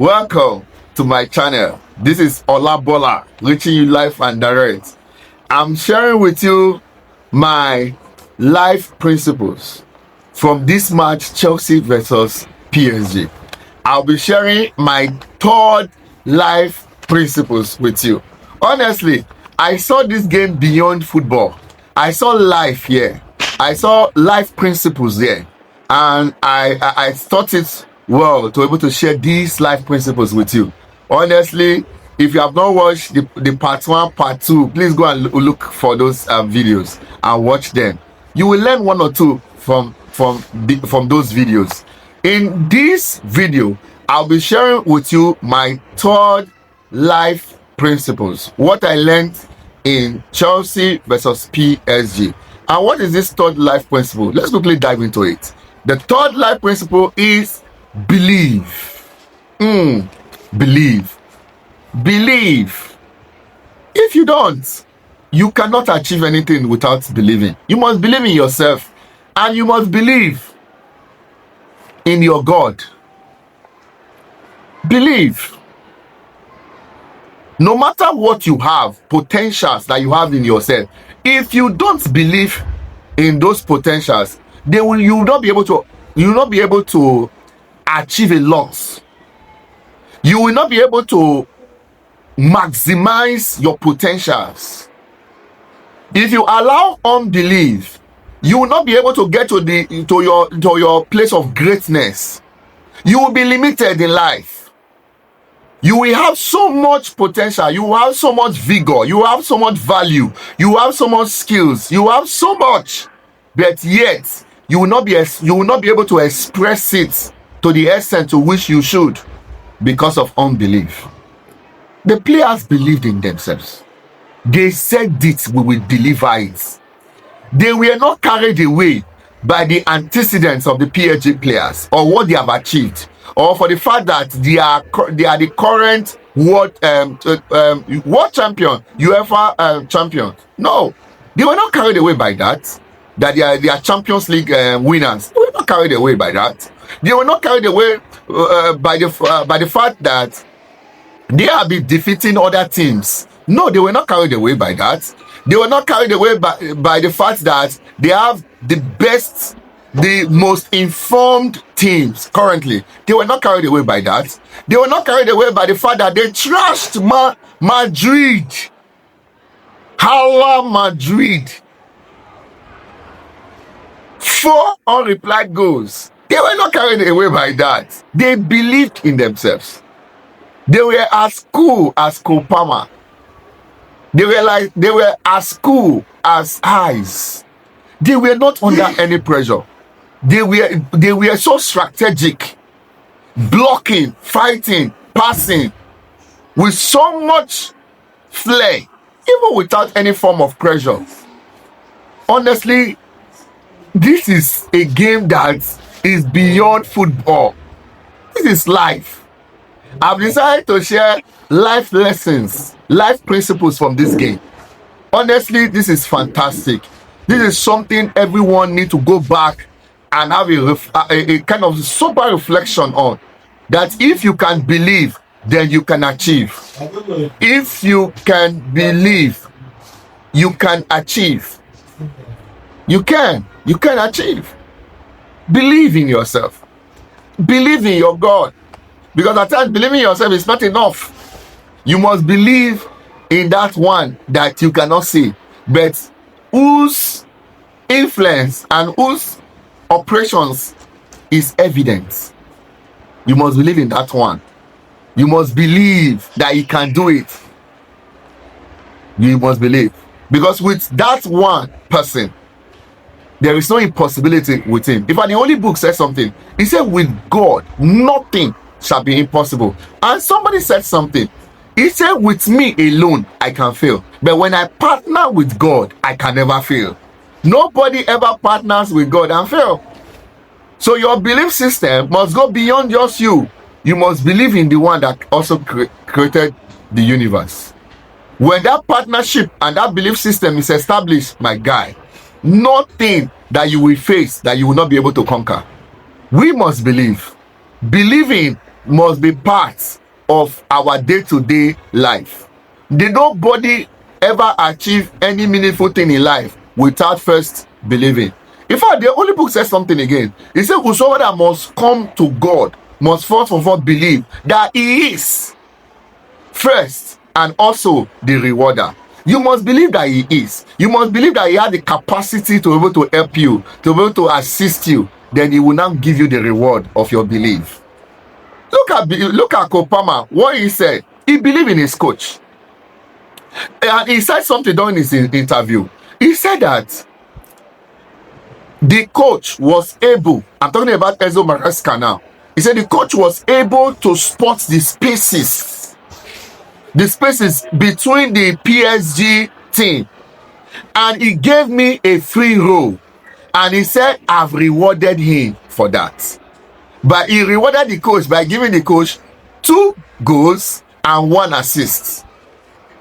Welcome to my channel. This is Olabola, reaching you live and direct. I'm sharing with you my life principles from this match, Chelsea versus PSG. I'll be sharing my third life principles with you. Honestly, I saw this game beyond football. I saw life here. I saw life principles there. And I thought it well to be able to share these life principles with you. Honestly, if you have not watched the part 1, part 2, please go and look for those videos and watch them. You will learn one or two from those videos. In this video, I'll be sharing with you my third life principles, what I learned in Chelsea versus PSG. And what is this third life principle? Let's quickly dive into it. The third life principle is believe. Believe. Believe. If you don't, you cannot achieve anything without believing. You must believe in yourself, and you must believe in your God. Believe. No matter what you have, potentials that you have in yourself, if you don't believe in those potentials, you will not be able to achieve a lot. You will not be able to maximize your potentials. If you allow unbelief, you will not be able to get to your place of greatness. You will be limited in life. You will have so much potential. You will have so much vigor. You will have so much value. You will have so much skills. You will have so much, but yet you will not be able to express it to the extent to which you should because of unbelief. The players believed in themselves. They said it, we will deliver it. They were not carried away by the antecedents of the PSG players or what they have achieved, or for the fact that they are the current world champion, UEFA champion. No, they were not carried away by that. That they are Champions League winners. They were not carried away by that. They were not carried away by the fact that they have been defeating other teams. No, they were not carried away by that. They were not carried away by the fact that they have the best, the most informed teams currently. They were not carried away by that. They were not carried away by the fact that they trashed Madrid. Hala Madrid. 4 unreplied goals. They were not carried away by that. They believed in themselves. They were as cool as Kopama. They were as cool as ice. They were not under any pressure. They were so strategic, blocking, fighting, passing with so much flair, even without any form of pressure. Honestly, this is a game that is beyond football. This is life. I've decided to share life lessons, life principles from this game. Honestly, this is fantastic. This is something everyone needs to go back and have a kind of sober reflection on. That if you can believe, then you can achieve. If you can believe, you can achieve. You can achieve. Believe in yourself. Believe in your God. Because at times believing in yourself is not enough. You must believe in that one that you cannot see, but whose influence and whose operations is evident. You must believe in that one. You must believe that he can do it. You must believe. Because with that one person, there is no impossibility with him. In fact, the Holy Book says something. He said, with God, nothing shall be impossible. And somebody said something. He said, with me alone, I can fail. But when I partner with God, I can never fail. Nobody ever partners with God and fail. So your belief system must go beyond just you. You must believe in the one that also created the universe. When that partnership and that belief system is established, my guy, nothing that you will face that you will not be able to conquer. We must believe. Believing must be part of our day-to-day life. Nobody ever achieve any meaningful thing in life without first believing. In fact, the Holy Book says something again. It says, whosoever that must come to God must first of all believe that He is first and also the rewarder. You must believe that He is. You must believe that He has the capacity to be able to help you, to be able to assist you. Then He will now give you the reward of your belief. Look at Kopama. What he said. He believed in his coach. And he said something during his interview. He said that the coach was able, I'm talking about Enzo Maresca now. He said the coach was able to spot the spaces between the PSG team. And he gave me a free role. And he said, I've rewarded him for that. But he rewarded the coach by giving the coach 2 goals and 1 assist.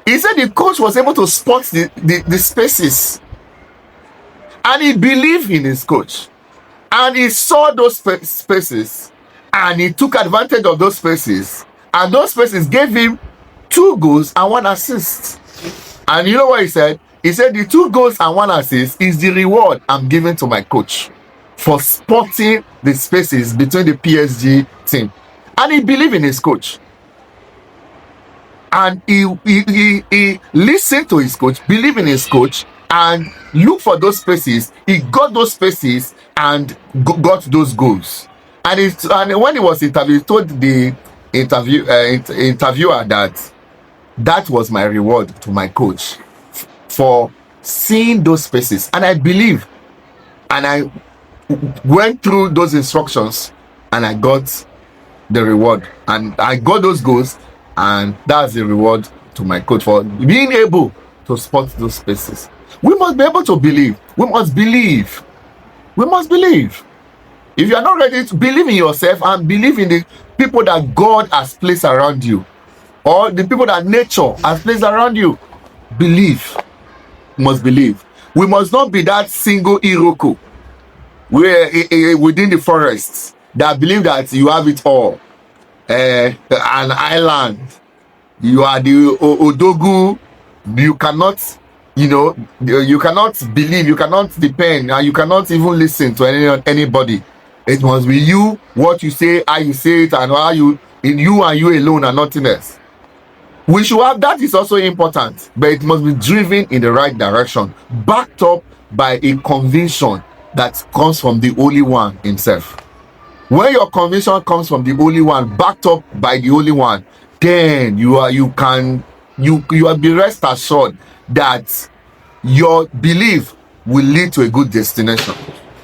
He said the coach was able to spot the spaces. And he believed in his coach. And he saw those spaces. And he took advantage of those spaces. And those spaces gave him 2 goals and 1 assist. And you know what he said? He said the 2 goals and 1 assist is the reward I'm giving to my coach for spotting the spaces between the PSG team. And he believed in his coach. And he listened to his coach, believed in his coach, and looked for those spaces. He got those spaces and got those goals. And when he was interviewed, he told the interviewer that was my reward to my coach for seeing those spaces. And I believe, and I went through those instructions, and I got the reward, and I got those goals, and that's the reward to my coach for being able to spot those spaces. We must be able to believe. We must believe. We must believe. If you are not ready to believe in yourself and believe in the people that God has placed around you, or the people that nature has placed around you, believe. You must believe. We must not be that single Iroko within the forests that believe that you have it all. An island, you are the Odogu. You cannot, you cannot believe, you cannot depend, and you cannot even listen to anybody. It must be you, what you say, how you say it, and how you and you alone, and nothing else. We should have that. Is also important, but it must be driven in the right direction, backed up by a conviction that comes from the Holy One Himself. When your conviction comes from the Holy One, backed up by the Holy One, then you are be rest assured that your belief will lead to a good destination,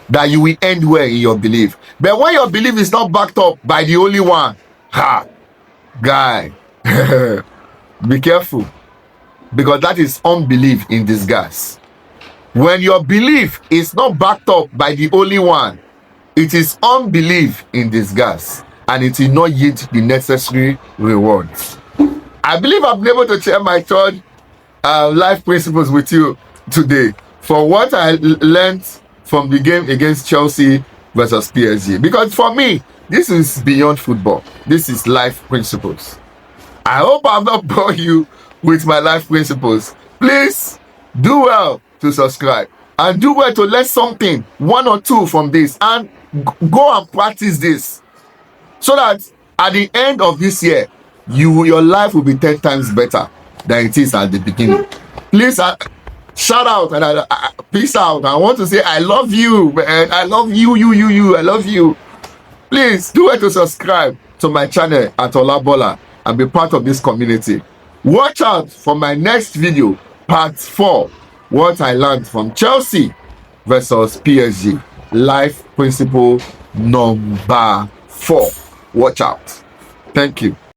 that you will end well in your belief. But when your belief is not backed up by the Holy One, guy, be careful, because that is unbelief in disguise. When your belief is not backed up by the Holy One, it is unbelief in disguise, and it will not yield the necessary rewards. I believe I've been able to share my third life principles with you today for what I learned from the game against Chelsea versus PSG. Because for me, this is beyond football. This is life principles. I hope I've not bored you with my life principles. Please do well to subscribe and do well to learn something, 1 or 2 from this, and go and practice this, so that at the end of this year, your life will be 10 times better than it is at the beginning. Please shout out and peace out. I want to say I love you, man. I love you, I love you. Please do well to subscribe to my channel at Olabola and be part of this community. Watch out for my next video, part 4, what I learned from Chelsea versus PSG. Life principle number 4. Watch out. Thank you.